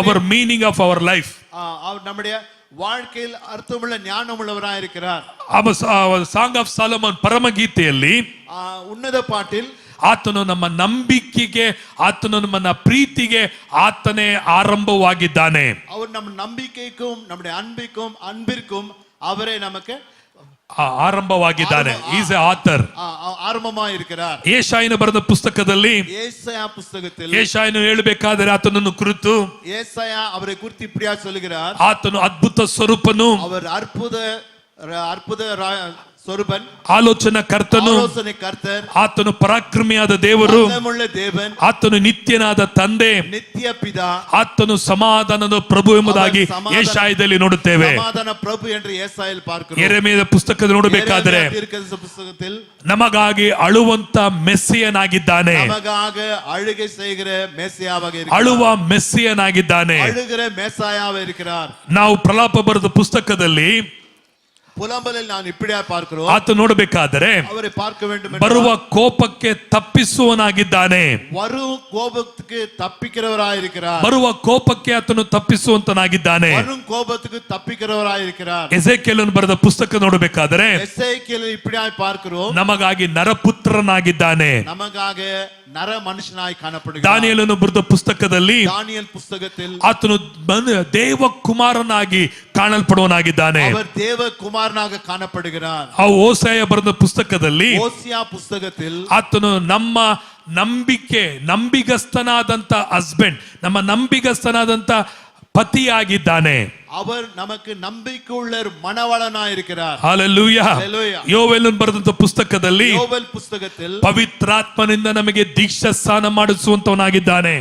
Our meaning of our life, நம்முடைய வாழ்க்கையில் ಅರ್ಥವುಳ್ಳ ಜ್ಞಾನವುಳ್ಳವರಾಗಿರುತ್ತಾರೆ. ಸಾಂಗ್ ಆಫ್ ಸಾಲಮನ್ ಪರಮಗೀತೆಯಲ್ಲಿ ಉನ್ನತ ಪಾಟಿಲ್ ಆತನು ನಮ್ಮ ನಂಬಿಕೆಗೆ, ಆತನು ನಮ್ಮ ಪ್ರೀತಿಗೆ ಆತನೇ ಆರಂಭವಾಗಿದ್ದಾನೆ. ಅವರು ನಮ್ಮ ನಂಬಿಕೆಗೂ நம்முடைய அன்பிற்கும் ಅವರೇ ನಮಗೆ ಆರಂಭವಾಗಿದ್ದಾನೆ. ಈಸ್ ಎ ಆಥರ್, ಆರಂಭವಾಗಿರುತ್ತಾರೆ. ಯೆಶಾಯನು ಬರೆದ ಪುಸ್ತಕದಲ್ಲಿ ಯೆಶಾಯ ಪುಸ್ತಕದಲ್ಲಿ ಯೆಶಾಯನು ಹೇಳಬೇಕಾದರೆ ಆತನನ್ನು ಕುರಿತು ಯೆಶಾಯ ಅವರ ಕುರಿತು ಪ್ರಿಯ சொல்லுகிறார், ಆತನು ಅದ್ಭುತ ಸ್ವರೂಪನು, அவர் ಅದ್ಭುತ ಸ್ವರೂಪನ್, ಆಲೋಚನಾ ಕರ್ತನು, ಆತನು ಪರಾಕ್ರಮಿಯಾದ ದೇವರು, ಆತನು ನಿತ್ಯನಾದ ತಂದೆ, ನಿತ್ಯ ಪಿತಾ, ಆತನು ಸಮಾಧಾನದ ಪ್ರಭು ಎಂಬುದಾಗಿ ಯೆಶಾಯದಲ್ಲಿ ನೋಡುತ್ತೇವೆ. ಸಮಾಧಾನ ಪ್ರಭು ಎಂದು ಯೆಶಾಯದಲ್ಲಿ பார்க்கிறோம். ಯೆರೆಮೀಯನ ಪುಸ್ತಕದಲ್ಲಿ ನೋಡಬೇಕಾದರೆ ಪುಸ್ತಕದಲ್ಲಿ ನಮಗಾಗಿ ಅಳುವಂತ ಮೆಸ್ಸಿಯನಾಗಿದ್ದಾನೆ. ನಮಗಾಗಿ ಅಳುಗೆ செய்கிற ಮೆಸ್ಸಿಯಾವಾಗಿ ಅಳುವ ಮೆಸ್ಸಿಯನಾಗಿದ್ದಾನೆ. ಅಳುகிற ಮೆಸ್ಸಾಯಾவே இருக்கிறார். ನಾವು ಪ್ರಲಾಪ ಬರೆದ ಪುಸ್ತಕದಲ್ಲಿ புலம்பலில் நான் இப்படியா பார்க்கிறோம். ಆತ ನೋಡಬೇಕಾದರೆ அவரை பார்க்க வேண்டும் ಬರುವ ಕೋಪಕ್ಕೆ ತಪ್ಪಿಸುವನಾಗಿದ್ದಾನೆ. வரும் கோபத்துக்கு தப்பிக்கிறவராயிருக்கிறார். ಬರುವ ಕೋಪಕ್ಕೆ ಆತನು ತಪ್ಪಿಸುವಂತನಾಗಿದ್ದಾನೆ. வரும் கோபத்துக்கு தப்பிக்கிறவராயிருக்கிறார். ಎಸೆಕಿಯೇಲನು ಬರೆದ ಪುಸ್ತಕ ನೋಡಬೇಕಾದರೆ எசேக்கியேல் இப்படியா பார்க்கிறோம். ನಮಗಾಗಿ ನರಪುತ್ರನಾಗಿದ್ದಾನೆ. நமக்காக நர மனுஷனாய் காணப்படுகிறார். ದಾನಿಯೇಲನು ಬರೆದ ಪುಸ್ತಕದಲ್ಲಿ தானியேல் புஸ்தகத்தில் ಆತನು ದೇವ ಕುಮಾರನಾಗಿ ಕಾಣಲ್ಪಡುವನಾಗಿದ್ದಾನೆ. அவர் தேவ குமாரனாக காணப்படுகிறார். ಆ ಓಸಾಯ ಬರೆದ ಪುಸ್ತಕದಲ್ಲಿ ஓசியா புஸ்தகத்தில் ಆತನು ನಮ್ಮ ನಂಬಿಗಸ್ತನಾದಂತ ಹಸ್ಬೆಂಡ್, ನಮ್ಮ ನಂಬಿಗಸ್ತನಾದಂತ ಪತಿಯಾಗಿದ್ದಾನೆ. அவர் நமக்கு நம்பிக்கையுள்ள மணவாளனாயிருக்கிறார். ಹಲ್ಲೆಲೂಯಾ. ஹல்லேலூயா. ಯೋವೇಲನು ಬರೆದಂತ ಪುಸ್ತಕದಲ್ಲಿ யோவேல் புஸ்தகத்தில் ಪವಿತ್ರಾತ್ಮನಿಂದ ನಮಗೆ ದೀಕ್ಷಾ ಸ್ನಾನ ಮಾಡಿಸುವಂತವನಾಗಿದ್ದಾನೆ.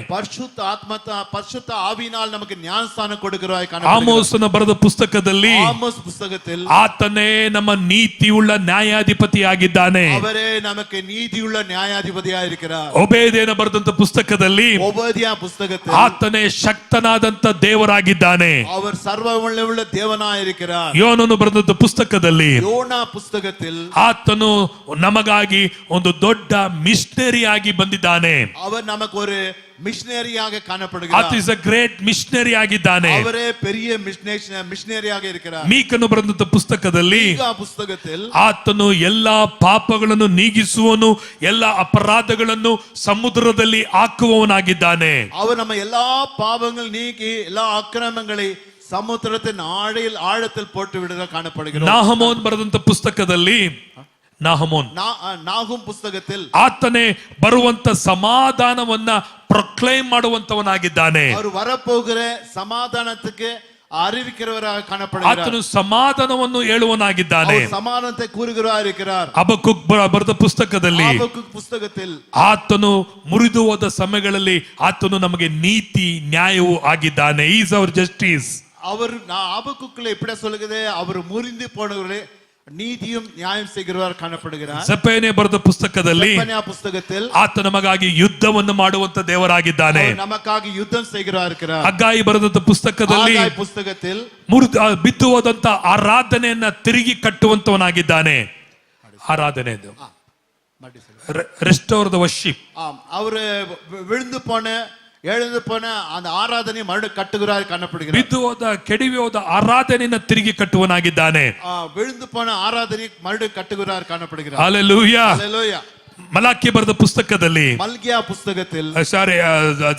பரிசுத்த ஆவியினால் நமக்கு ஞானஸ்நானம் கொடுக்கிறாய் காணப்படுகிறார். ಆಮೋಸನ ಬರೆದ ಪುಸ್ತಕದಲ್ಲಿ ஆமோஸ் புஸ்தகத்தில் ಆತನೇ ನಮ್ಮ ನೀತಿಯುಳ್ಳ ನ್ಯಾಯಾಧಿಪತಿಯಾಗಿದ್ದಾನೆ. அவரே நமக்கு நீதியுள்ள நியாயாதிபதியாயிருக்கிறார். ಒಬೇದೇನ ಬರೆದಂತ ಪುಸ್ತಕದಲ್ಲಿ ஒபதியா புஸ்தகத்தில் ಆತನೇ ಶಕ್ತನಾದಂತ ದೇವರಾಗಿದ್ದಾನೆ. அவர் சர்வவல்லமையுள்ள தேவனாயிருக்கிறார். ಯೋನನು ಬರೆದಂತ ಪುಸ್ತಕದಲ್ಲಿ யோனா புஸ்தகத்தில் ಆತನು ನಮಗಾಗಿ ಒಂದು ದೊಡ್ಡ ಮಿಷನರಿ ಆಗಿ ಬಂದಿದ್ದಾನೆ. அவர் நமக்கு ஒரு மிஷனரியாக ಆತ காணப்படுகிறார். ಇಸ್ ಅ ಗ್ರೇಟ್ ಮಿಷನರಿ ಆಗಿದ್ದಾನೆ. அவரೇ பெரிய மிஷனரியாக இருக்கிறார். ಮೀಕನು ಬರೆದಂತ ಪುಸ್ತಕದಲ್ಲಿ மீகா புஸ்தகத்தில் ಆತನು ಎಲ್ಲಾ ಪಾಪಗಳನ್ನು ನೀಗಿಸುವನು, ಎಲ್ಲಾ ಅಪರಾಧಗಳನ್ನು ಸಮುದ್ರದಲ್ಲಿ ಹಾಕುವವನಾಗಿದ್ದಾನೆ. அவர் நம்ம எல்லா பாவங்கள் நீக்கி எல்லா அக்கிரமங்களை சமுத்திரத்தின் ஆழத்தில் போட்டு விடுக காணப்படுகிறார். ನಾಹಮೋನ್ ಬರೆದಂತ ಪುಸ್ತಕದಲ್ಲಿ நாகும் புஸ்தகத்தில் ಆತನೇ ಬರುವಂತ ಸಮಾಧಾನವನ್ನ ಪ್ರೊಕ್ಲೈಮ್ ಮಾಡುವಂತವನಾಗಿದ್ದಾನೆ. அவர் வரப்போகிற சமாதானத்துக்கு அறிவிக்கிறவராக காணப்படுகிறார். ಆತನು ಸಮಾಧಾನವನ್ನು ಹೇಳುವನಾಗಿದ್ದಾನೆ. அவர் சமாதானத்தை கூறுகிறார். ಹಬಕ್ಕೂಕ್ ಬರೆದ ಪುಸ್ತಕದಲ್ಲಿ ஹபக்குக் புஸ்தகத்தில் ಆತನು ಮುರಿದು ಹೋದ ಸಮಯಗಳಲ್ಲಿ ಆತನು ನಮಗೆ ನೀತಿ ನ್ಯಾಯವೂ ಆಗಿದ್ದಾನೆ. Is our justice. அவர் ஹபக்குக்குள்ள எப்படி சொல்லுகிறது, அவர் முறிந்து போனவர்களே நீதியும் நியாயம் செய்கிறவர் காணப்படுகிறார். ಜೆಫನ್ಯ ಬರೆದ ಪುಸ್ತಕದಲ್ಲಿ ಜೆಫನ್ಯ புஸ்தகத்தில் ಆತ ನಮಗಾಗಿ ಯುದ್ಧವನ್ನು ಮಾಡುವಂತ ದೇವರಾಗಿದ್ದಾನೆ. நமக்காக யுத்தம் செய்கிறார். ಹಗ್ಗಾಯಿ ಬರೆದಂತ ಪುಸ್ತಕದಲ್ಲಿ ಹಗ್ಗಾಯಿ புஸ்தகத்தில் ಬಿದ್ದು ಹೋದಂತ ಆರಾಧನೆಯನ್ನ ತಿರುಗಿ ಕಟ್ಟುವಂತವನಾಗಿದ್ದಾನೆ. ಆರಾಧನೆ ರೆಸ್ಟೋರ್ ದ ವರ್ಷಿಪ್. அவர் விழுந்து எழுந்து போன அந்த ஆராதனை மறுபடி கட்டுகிறார் காணப்படுகிறார். ಬಿದ್ದು ಹೋದ ಕೆಡವಿ ಹೋದ ಆರಾಧನೆಯನ್ನ ತಿರುಗಿ ಕಟ್ಟುವನಾಗಿದ್ದಾನೆ. விழுந்து போன ஆராதனை மறுபடி கட்டுகிறார் காணப்படுகிறார். ಹಲ್ಲೆಲೂಯಾ. ஹல்லேலூயா. ಮಲಾಕಿ ಬರೆದ ಪುಸ್ತಕದಲ್ಲಿ ಮಲ್ಕಿಯ புஸ்தகத்தில்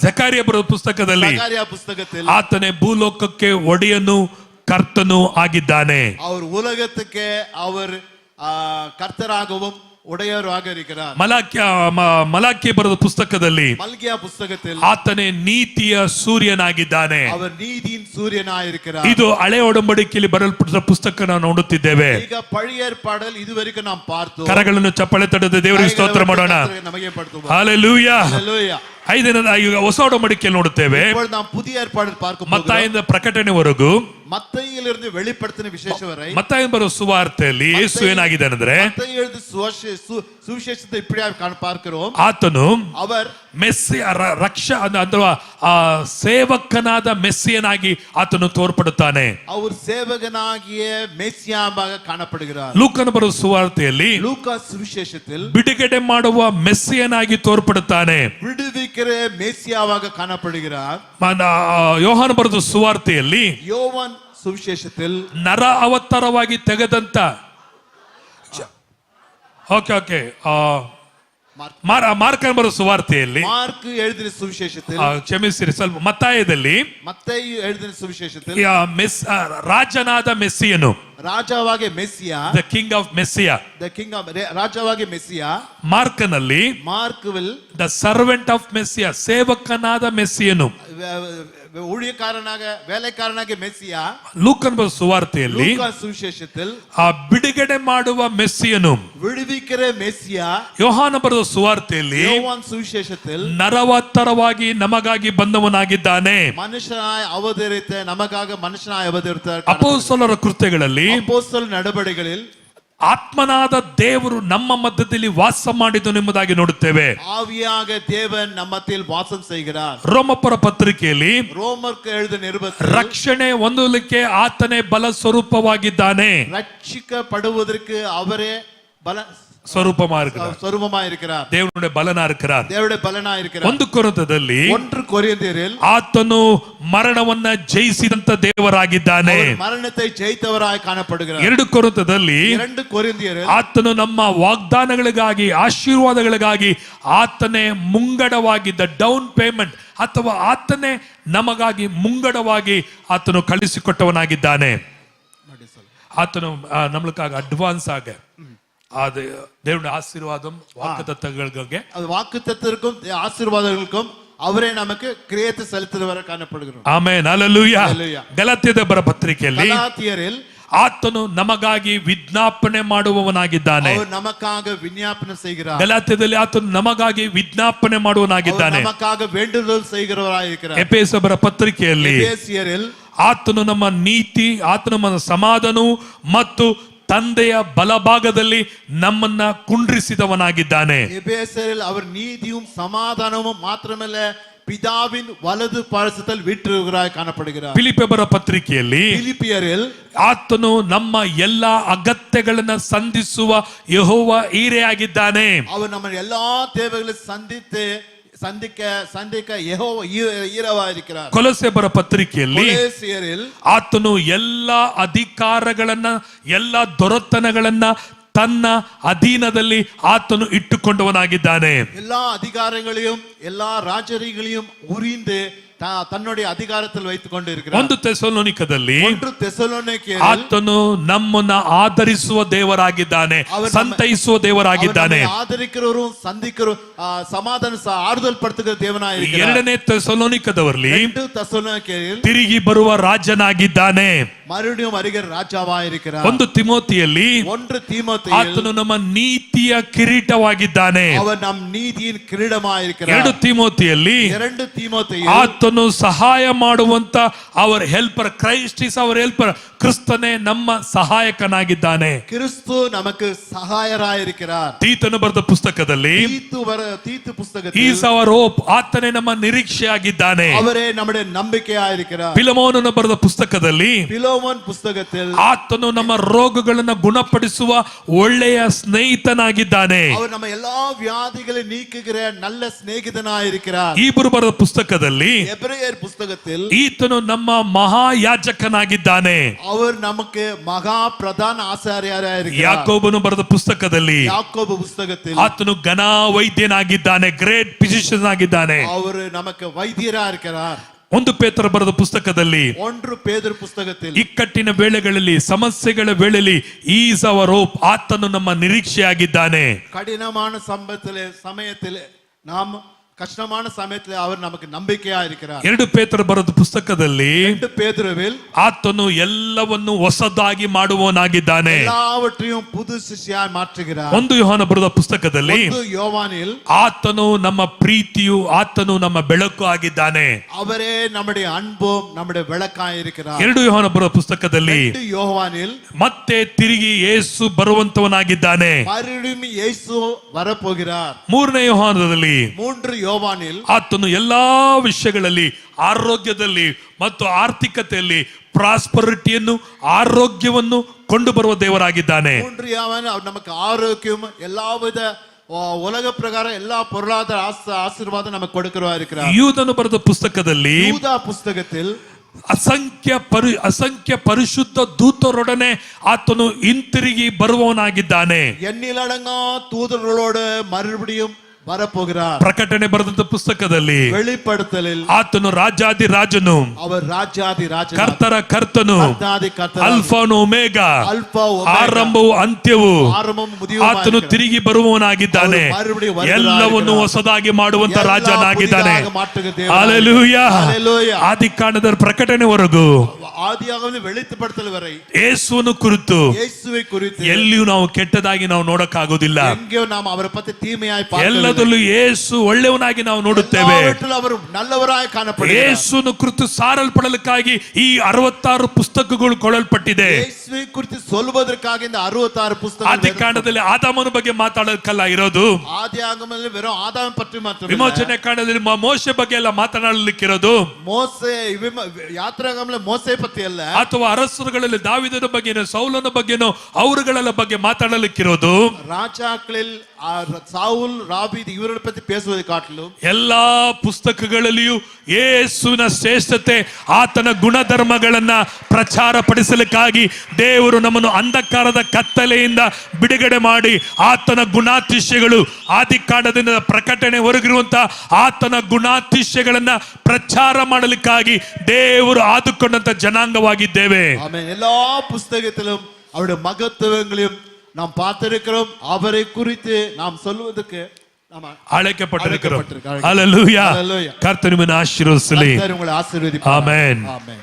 ಜಕರಿಯ ಬರೆದ ಪುಸ್ತಕದಲ್ಲಿ ಜಕರಿಯ புஸ்தகத்தில் ಆತನೇ ಭೂಲೋಕಕ್ಕೆ ಒಡೆಯನು ಕರ್ತನು ಆಗಿದ್ದಾನೆ. அவர் உலகத்துக்கு அவர் கர்த்தராகவும் உடையவராக இருக்கிறார். ಮಲಾಕಿ ಬರೆದ ಪುಸ್ತಕದಲ್ಲಿ ಮಲ್ಕಿಯ புஸ்தகத்தில் ಆತನೇ ನೀತಿಯ ಸೂರ್ಯನಾಗಿದ್ದಾನೆ. அவர் நீதியின் சூரியனாயிருக்கிறார். ಇದು ಹಳೆ ಒಡಂಬಡಿಕೆಯಲ್ಲಿ ಬರೆಯಲ್ಪಟ್ಟ ಪುಸ್ತಕ ನಾವು ನೋಡುತ್ತಿದ್ದೇವೆ. ಈಗ ಪழைಯ ಏರ್ಪಾಡಲ್ಲಿ ಇದುವರೆಗೂ ನಾವು பார்த்தோம். ಕರಗಳನ್ನು ಚಪ್ಪಳೆ ತಟ್ಟದೆ ದೇವರಿಗೆ ಸ್ತೋತ್ರ ಮಾಡೋಣ. ನಮಗೆ ಪಡ್ತು. ಹಲ್ಲೆಲೂಯಾ. ಹಲ್ಲೆಲೂಯಾ. ಈಗ ಹೊಸ ಒಡಂಬಡಿಕೆಯಲ್ಲಿ ನೋಡುತ್ತೇವೆ. ನಾವು ಪುದಿಯ ಏರ್ಪಾಡಲ್ಲಿ பார்க்க ಮತ್ತಾಯದಿಂದ ಪ್ರಕಟಣೆವರೆಗೂ, ಮತ್ತಾಯಲ್ಲಿருந்து வெளிப்படுத்தின ವಿಶೇಷ ವரை ಮತ್ತಾಯ ಬರುವ ಸುವಾರ್ತೆಯಲ್ಲಿ ಯೇಸು ಏನಾಗಿದ್ದಾನೆ ಅಂದ್ರೆ, ಮತ್ತಾಯ எழுதின ಸುವಿಶೇಷತೆ இப்படியாக பார்க்கிறோம். ಆತನು அவர் ಮೆಸ್ಸಿಯ ಅಥವಾ ಸೇವಕನಾದ ಮೆಸ್ಸಿಯನಾಗಿ ಆತನು ತೋರ್ಪಡುತ್ತಾನೆ. அவர் சேவகனாகிய மெஸ்ஸியாவாக காணப்படுகிறார். ಲೂಕನ ಬರುವ ಸುವಾರ್ತೆಯಲ್ಲಿ ಲೂಕಾ ಸುವಿಶೇಷத்தில் ಬಿಡುಗಡೆ ಮಾಡುವ ಮೆಸ್ಸಿಯನಾಗಿ ತೋರ್ಪಡುತ್ತಾನೆ. விடுவிக்கிற மெஸ்ஸியாவாக காணப்படுகிறார். ಯೋಹಾನ ಬರೆದ ಸುವಾರ್ತೆಯಲ್ಲಿ யோவான் ಸುವಿಶೇಷத்தில் ನರ ಅವತಾರವಾಗಿ ತೆಗೆದಂತ ಮಾರ್ಕನ ಬರೋ ಸುವಾರ್ತೆಯಲ್ಲಿ, ಮಾರ್ಕ್ எழுதின ಸುವಿಶೇಷத்தில், ಕ್ಷಮಿಸಿರಿ ಸ್ವಲ್ಪ, ಮತ್ತಾಯದಲ್ಲಿ ಮತ್ತಾಯ எழுதின ಸುವಿಶೇಷத்தில் ರಾಜನಾದ ಮೆಸ್ಸಿಯನು, ರಾಜವಾಗಿ Messiah, the king of Messiah, the king of ರಾಜವಾಗಿ ಮೆಸ್ಸಿಯಾ. ಮಾರ್ಕನಲ್ಲಿ ಮಾರ್ಕ್ವಿಲ್ ದ ಸರ್ವೆಂಟ್ ಆಫ್ ಮೆಸ್ಸಿಯಾ, ಸೇವಕನಾದ ಮೆಸ್ಸಿಯನು, ஊழியக்காரனாக வேலைக்காரனாக மெஸ்ஸியா. ಲೂಕನ ಬರೋ ಸುವಾರ್ತೆಯಲ್ಲಿ ಲೂಕಾ ಸುವಿಶೇಷத்தில் ಬಿಡುಗಡೆ ಮಾಡುವ ಮೆಸ್ಸಿಯನು, விடுவிக்கிற மெஸ்ஸியா. ಯೋಹಾನ ಬರೆದ ಸುವಾರ್ತೆಯಲ್ಲಿ யோவான் ಸುವಿಶೇಷத்தில் ನರವತ್ತರವಾಗಿ ನಮಗಾಗಿ ಬಂದವನಾಗಿದ್ದಾನೆ. ಮನುಷ್ಯನಾಗಿ ಅವತರಿತ ನಮಗಾಗಿ ಮನುಷ್ಯನಾಗಿ ಅವತರಿತ. ಅಪೊಸ್ತಲರ ಕೃತ್ಯಗಳಲ್ಲಿ ಅಪೊಸ್ತಲ ನಡೆಬಡಿகளில் ಆತ್ಮನಾದ ದೇವರು ನಮ್ಮ ಮಧ್ಯದಲ್ಲಿ ವಾಸ ಮಾಡಿದನು ಎಂಬುದಾಗಿ ನೋಡುತ್ತೇವೆ. ஆவியாக தேவன் நம்ம மத்தியில் வாசம் செய்கிறார். ರೋಮಪುರ ಪತ್ರಿಕೆಯಲ್ಲಿ ரோமருக்கு எழுதின நிருபத்தில் ರಕ್ಷಣೆ ಹೊಂದಲಿಕ್ಕೆ ಆತನೇ ಬಲ ಸ್ವರೂಪವಾಗಿದ್ದಾನೆ. ரட்சிக்கப்படுவதற்கு அவரே பல ಸ್ವರೂಪமா இருக்கிறார். தேவனுடைய பலனா இருக்கிறார். தேவனுடைய பலனா இருக்கிறார். ಒಂದು ಕೊರಿಂಥದಲ್ಲಿ 1 ಕೊರಿಂಥಿಯರಲ್ಲಿ ಆತನು ಮರಣವನ್ನ ಜಯಿಸಿದಂತ ದೇವರಾಗಿದ್ದಾನೆ. ಮರಣத்தை ಜಯಿತವರಾಗಿ ಕಾಣப்படுகிறார். 2 ಕೊರಿಂಥದಲ್ಲಿ 2 ಕೊರಿಂಥಿಯರಲ್ಲಿ ಆತನು ನಮ್ಮ ವಾಗ್ದಾನಗಳಿಗಾಗಿ ಆಶೀರ್ವಾದಗಳಿಗಾಗಿ ಆತನೇ ಮುಂಗಡವಾಗಿದ್ದ ಡೌನ್ ಪೇಮೆಂಟ್ ಅಥವಾ ಆತನೇ ನಮಗಾಗಿ ಮುಂಗಡವಾಗಿ ಆತನು ಕಳಿಸಿಕೊಟ್ಟವನಾಗಿದ್ದಾನೆ. ಆತನು ನಮಗಾಗಿ ಅಡ್ವಾನ್ಸ್ ಆಗಿ அது தேவனுடைய ஆசீர்வாதம் வாக்குத்தத்தங்களுக்கு அது வாக்குத்தத்தத்திற்கும் ஆசீர்வாதங்களுக்கும் ಅವರೇ ನಮಗೆ ಕ್ರಿಯತೆ ಸಲ್ಲಿಸುವವರ ಕಾಣப்படுகிறார். Amen hallelujah. ಗಲಾತ್ಯದ ಬರ ಪತ್ರಿಕೆಯಲ್ಲಿ ಗಲಾತ್ಯರಲ್ಲಿ ಆತನು ನಮಗಾಗಿ ವಿಜ್ಞಾಪನೆ ಮಾಡುವವನಾಗಿದ್ದಾನೆ. ಅವರು ನಮಗಾಗಿ ವಿಜ್ಞಾಪನೆ செய்கிறார். ಗಲಾತ್ಯದಲ್ಲಿ ಆತನು ನಮಗಾಗಿ ವಿಜ್ಞಾಪನೆ ಮಾಡುವವನಾಗಿದ್ದಾನೆ. ನಮಗಾಗಿ ವೇಂಡುದಲ್ செய்கிறவராயிருக்கிறார். ಎಫೆಸ ಬರ ಪತ್ರಿಕೆಯಲ್ಲಿ ಎಫೆಸಿಯರಲ್ಲಿ ಆತನು ನಮ್ಮ ನೀತಿ, ಆತನು ನಮ್ಮ ಸಮಾಧಾನವು ಮತ್ತು ತಂದೆಯ ಬಲಭಾಗದಲ್ಲಿ ನಮ್ಮನ್ನ ಕುಂಡ್ರಿಸಿದವನಾಗಿದ್ದಾನೆ. ಎಫೆಸರಲ್ಲಿ ಅವರ ನೀತಿயும் ಸಮಾಧಾನവും മാത്രമല്ല பிதாவின் வலது பாரசத்தில் வீற்றிருக்கிறாய் காணப்படுகிறார். ಫಿಲಿಪ್ಪಿಯರ ಪತ್ರಿಕೆಯಲ್ಲಿ ಫಿಲಿಪಿಯರಲ್ಲಿ ಆತನು ನಮ್ಮ ಎಲ್ಲಾ ಅಗತ್ಯಗಳನ್ನು ಸಂಧಿಸುವ ಯೆಹೋವ ಈರೆಯಾಗಿದ್ದಾನೆ. ಅವರು ನಮ್ಮ ಎಲ್ಲಾ தேவைகளை சந்திக்க யெகோவா ஈரவாயிருக்கிறார். ಕೊಲೊಸ್ಸೆಯರ ಪತ್ರಿಕೆಯಲ್ಲಿ ಕೊಲೊಸ್ಸೆಯರಲ್ಲಿ ಆತನು ಎಲ್ಲಾ ಅಧಿಕಾರಗಳನ್ನ ಎಲ್ಲಾ ದೊರೆತನಗಳನ್ನ ತನ್ನ ಅಧೀನದಲ್ಲಿ ಆತನು ಇಟ್ಟುಕೊಂಡವನಾಗಿದ್ದಾನೆ. ಎಲ್ಲಾ ಅಧಿಕಾರங்களையும் ಎಲ್ಲಾ ರಾಜರಿಗளையும் ಉರಿந்து ತನ್ನುடைய அதிகாரத்தில் வைத்துக் கொண்டிருக்கிறார். 1 ಥೆಸಲೋನಿಕದಲ್ಲಿ ಆತನು ನಮ್ಮನ್ನ ಆದರಿಸುವ ದೇವರಾಗಿದ್ದಾನೆ, ಸಂತೈಸುವ ದೇವರಾಗಿದ್ದಾನೆ. ಆದರಿக்கிறವರು ಸಂಧಿಕರು ಸಮಾಧಾನ ಆறுதல் ಪಡಿಸುವ ದೇವನಾಗಿದ್ದಾನೆ. 2ನೇ ಥೆಸಲೋನಿಕದಲ್ಲಿ 2 ಥೆಸಲೋನಿಕದಲ್ಲಿ ತಿರುಗಿ ಬರುವ ರಾಜನಾಗಿದ್ದಾನೆ. மறுபடியும் வருகிற ராஜாவாயிருக்கிறார். 1 ತಿಮೋತಿಯಲ್ಲಿ 1 தீமோத்தேயில் ಆತನು ನಮ್ಮ ನೀತಿಯ ಕಿರೀಟವಾಗಿದ್ದಾನೆ. அவர் நம் நீதியின் கிரீடமாயிருக்கிறார். 2 ತಿಮೋತಿಯಲ್ಲಿ 2 தீமோத்தேயில் ಆತನು ಸಹಾಯ ಮಾಡುವಂತ our helper, Christ is our helper, ಕ್ರಿಸ್ತನೇ ನಮ್ಮ ಸಹಾಯಕನಾಗಿದ್ದಾನೆ. ಕ್ರಿಸ್ತು ನಮಗೆ ಸಹಾಯರಾಗಿರುತ್ತಾರೆ. ತೀತನು ಬರೆದ ಪುಸ್ತಕದಲ್ಲಿ ತೀತು ಪುಸ್ತಕದಲ್ಲಿ ಈಸ್ ಅವರ್ ಹೋಪ್, ಆತನೇ ನಮ್ಮ ನಿರೀಕ್ಷೆಯಾಗಿದ್ದಾನೆ. ಅವರೇ ನಮ್ಮ ನಂಬಿಕೆಯಾಗಿರುತ್ತಾರೆ. ಫಿಲಮೋನನ ಬರೆದ ಪುಸ್ತಕದಲ್ಲಿ ಫಿಲೋಮೋನ್ ಪುಸ್ತಕದಲ್ಲಿ ಆತನು ನಮ್ಮ ರೋಗಗಳನ್ನು ಗುಣಪಡಿಸುವ ಒಳ್ಳೆಯ ಸ್ನೇಹಿತನಾಗಿದ್ದಾನೆ. ಅವರು ನಮ್ಮ ಎಲ್ಲಾ ವ್ಯಾಧಿಗಳನ್ನು ನೀக்குகிற நல்ல ಸ್ನೇಹಿತನಾಗಿರುತ್ತಾರೆ. ಇಬ್ರು ಬರೆದ ಪುಸ್ತಕದಲ್ಲಿ ಎಬ್ರಿಯರ್ ಪುಸ್ತಕದಲ್ಲಿ ಈತನು ನಮ್ಮ ಮಹಾಯಾಜಕನಾಗಿದ್ದಾನೆ. ಅವರು ನಮಗೆ ಮಹಾ ಪ್ರಧಾನ ಆಚಾರ್ಯರಾಗಿರುತ್ತಾರೆ. ಯಾಕೋಬನು ಬರೆದ ಪುಸ್ತಕದಲ್ಲಿ ಯಾಕೋಬ ಪುಸ್ತಕದಲ್ಲಿ ಆತನು ಘನ ವೈದ್ಯನಾಗಿದ್ದಾನೆ, ಗ್ರೇಟ್ ಫಿಸಿಷಿಯನ್ ಆಗಿದ್ದಾನೆ. ಅವರು ನಮಗೆ ವೈದ್ಯರಾಗಿರುತ್ತಾರೆ. 1 ಪೇತ್ರ ಬರೆದ ಪುಸ್ತಕದಲ್ಲಿ 1 ಪೇತ್ರ ಪುಸ್ತಕದಲ್ಲಿ ಇಕ್ಕಟ್ಟಿನ ವೇಳೆಗಳಲ್ಲಿ, ಸಮಸ್ಯೆಗಳ ವೇಳೆಯಲ್ಲಿ ಈಸ್ ಅವರ್ ಹೋಪ್, ಆತನು ನಮ್ಮ ನಿರೀಕ್ಷೆಯಾಗಿದ್ದಾನೆ. ಕಠಿಣமான ಸಮಯದಲ್ಲಿ நாம் ಕಷ್ಟமான ಸಮಯದಲ್ಲಿ ಅವರು ನಮಗೆ ನಂಬಿಕೆಯಾಗಿರುತ್ತಾರೆ. 2 ಪೇತ್ರ ಬರೆದ ಪುಸ್ತಕದಲ್ಲಿ 2 ಪೇತ್ರவில் ಆತನು ಎಲ್ಲವನ್ನು ಹೊಸದಾಗಿ ಮಾಡುವವನಾಗಿದ್ದಾನೆ. ಎಲ್ಲವற்றையும் புதுசியாய் மாற்றுகிறார். 1 ಯೋಹಾನ ಬರೆದ ಪುಸ್ತಕದಲ್ಲಿ 1 யோவானில் ಆತನು ನಮ್ಮ ಪ್ರೀತಿಯು, ಆತನು ನಮ್ಮ ಬೆಳಕು ಆಗಿದ್ದಾನೆ. ಅವರೇ நம்முடைய அன்பும் நம்முடைய ಬೆಳಕಾಗಿರುತ್ತಾರೆ. 2 ಯೋಹಾನ ಬರೆದ ಪುಸ್ತಕದಲ್ಲಿ 2 யோவானில் ಮತ್ತೆ ತಿರುಗಿ ಯೇಸು ಬರುವಂತವನಾಗಿದ್ದಾನೆ. மறுபடியும் இயேசு வரப்போகிறார். 3ನೇ ಯೋಹಾನದಲ್ಲಿ 3 யோவானில் ಆತನು ಎಲ್ಲಾ ವಿಷಯಗಳಲ್ಲಿ, ಆರೋಗ್ಯದಲ್ಲಿ ಮತ್ತು ಆರ್ಥಿಕತೆಯಲ್ಲಿ ಪ್ರಾಸ್ಪರಿಟಿಯನ್ನು, ಆರೋಗ್ಯವನ್ನು ಕೊಂಡು ಬರುವ ದೇವರಾಗಿದ್ದಾನೆ. 3 யோவான் அவர் நமக்கு ஆரோக்கியம், எல்லாவித உலக ಪ್ರಕಾರ ಎಲ್ಲಾ பொருளாதார ಆಶೀರ್ವಾದ ನಮಗೆ ಕೊಡುಕರಾಗಿರುತ್ತಾರೆ. ಯೂದನು ಬರೆದ ಪುಸ್ತಕದಲ್ಲಿ ಯೂದ ಪುಸ್ತಕದಲ್ಲಿ ಅಸಂಖ್ಯ ಪರಿಶುದ್ಧ ದೂತರೊಡನೆ ಆತನು ಹಿಂತಿರುಗಿ ಬರುವವನಾಗಿದ್ದಾನೆ. ಎಣ್ಣಿಲಡಂಗಾ தூதர்களோடு மறுபடியும் வரப்போகிறார். ಪ್ರಕಟಣೆ ಬರೆದಂತ ಪುಸ್ತಕದಲ್ಲಿ வெளிப்படுத்தலில் ಆತನು ರಾಜಾದಿ ರಾಜನು, அவர் ராஜாதி ராஜ, ಕರ್ತರ ಕರ್ತನು, ಅಲ್ಫಾನು ಒಮೆಗಾ, ಆರಂಭವು ಅಂತ್ಯವು, ಆತನು ತಿರುಗಿ ಬರುವವನಾಗಿದ್ದಾನೆ. ಎಲ್ಲವನ್ನು ಹೊಸದಾಗಿ ಮಾಡುವಂತ ರಾಜನಾಗಿದ್ದಾನೆ. ಹಲ್ಲೆಲೂಯಾ. ಆದಿಕಾಂಡದ ಪ್ರಕಟಣೆವರೆಗೂ ಆದಿಯಾಗಮನ வெளிப்படுத்தல் வரை ಯೇಸುವನ್ನು ಕುರಿತು ಯೇಸುவை குறித்து ಎಲ್ಲಿಯೂ ನಾವು ಕೆಟ್ಟದಾಗಿ ನಾವು ನೋಡಕ್ಕಾಗೋದಿಲ್ಲ. எங்கேயும் நாம் அவரை பத்தி தீமையாய் ಎಲ್ಲ ಎಲ್ಲದಲ್ಲೂ ಯೇಸು ಒಳ್ಳೆಯವನಾಗಿ ನಾವು ನೋಡುತ್ತೇವೆ. எல்லாவற்றிலும் அவர் நல்லவராய் காணப்படுகிறார். ಯೇಸುವನ್ನು ಕುರಿತು ಸಾರಲ್ಪಡಲಿಕ್ಕಾಗಿ ಈ 66 ಪುಸ್ತಕಗಳು ಕೊಡಲ್ಪಟ್ಟಿದೆ. ಯೇಸುவை குறித்து சொல்வதற்காக இந்த 66 ಪುಸ್ತಕಗಳು. ಆದಿಕಾಂಡದಲ್ಲಿ ಆದಾಮನ ಬಗ್ಗೆ ಮಾತಾಡೋದಕ್ಕಲ್ಲ ಇರೋದು. ಆದಿಯಾಗಮದಲ್ಲಿ வெறும் ಆದಾಮ ಪற்றி ಮಾತ್ರ. ವಿಮೋಚನೆ ಕಾಂಡದಲ್ಲಿ ಮೋಶೆ ಬಗ್ಗೆ ಎಲ್ಲ ಮಾತನಾಡಲಿಕ್ಕಿರೋದು. ಮೋಸೆ ಯಾತ್ರಾಗಮದಲ್ಲಿ ಮೋಸೆ ಪತ್ತಿ ಅಲ್ಲ. ಅಥವಾ ಅರಸರುಗಳಲ್ಲಿ ದಾವೀದನ ಬಗ್ಗೆನೋ ಸೌಲನ ಬಗ್ಗೆನೋ ಅವರುಗಳ ಬಗ್ಗೆ ಮಾತಾಡಲಿಕ್ಕಿರೋದು. ರಾಜಾಕ್களில் ಸೌಲ್ ರಾಬೀದ್ ಇವರ ಪತ್ತಿ ಪೇಸುವುದೇ ಕಾಟಲು. ಎಲ್ಲಾ ಪುಸ್ತಕಗಳಲ್ಲಿಯೂ ಯೇಸುವಿನ ಶ್ರೇಷ್ಠತೆ ಆತನ ಗುಣಧರ್ಮಗಳನ್ನ ಪ್ರಚಾರ ಪಡಿಸಲಿಕ್ಕಾಗಿ ದೇವರು ನಮ್ಮನ್ನು ಅಂಧಕಾರದ ಕತ್ತಲೆಯಿಂದ ಬಿಡುಗಡೆ ಮಾಡಿ ಆತನ ಗುಣಾತಿಶಯಗಳು ಆದಿಕಾಂಡದಿಂದ ಪ್ರಕಟಣೆವರೆಗಿರುವಂತಹ ಆತನ ಗುಣಾತಿಶಯಗಳನ್ನ ಪ್ರಚಾರ ಮಾಡಲಿಕ್ಕಾಗಿ ದೇವರು ಆದುಕೊಂಡಂತ ಜನಾಂಗವಾಗಿದ್ದೇವೆ. ಆಮೆನ್. ಎಲ್ಲಾ ಪುಸ್ತಕದಲ್ಲೂ ಅವರ ಮಹತ್ವங்களையும் நாம் பார்த்திருக்கிறோம். அவரை குறித்து நாம் சொல்வதற்கு நாம் அழைக்கப்பட்டிருக்கிறோம். ஹல்லேலூயா. கர்த்தர் உம்மை ஆசீர்வதிப்பார். கர்த்தர் உங்களை ஆசீர்வதிப்பார். ஆமென். ஆமென்.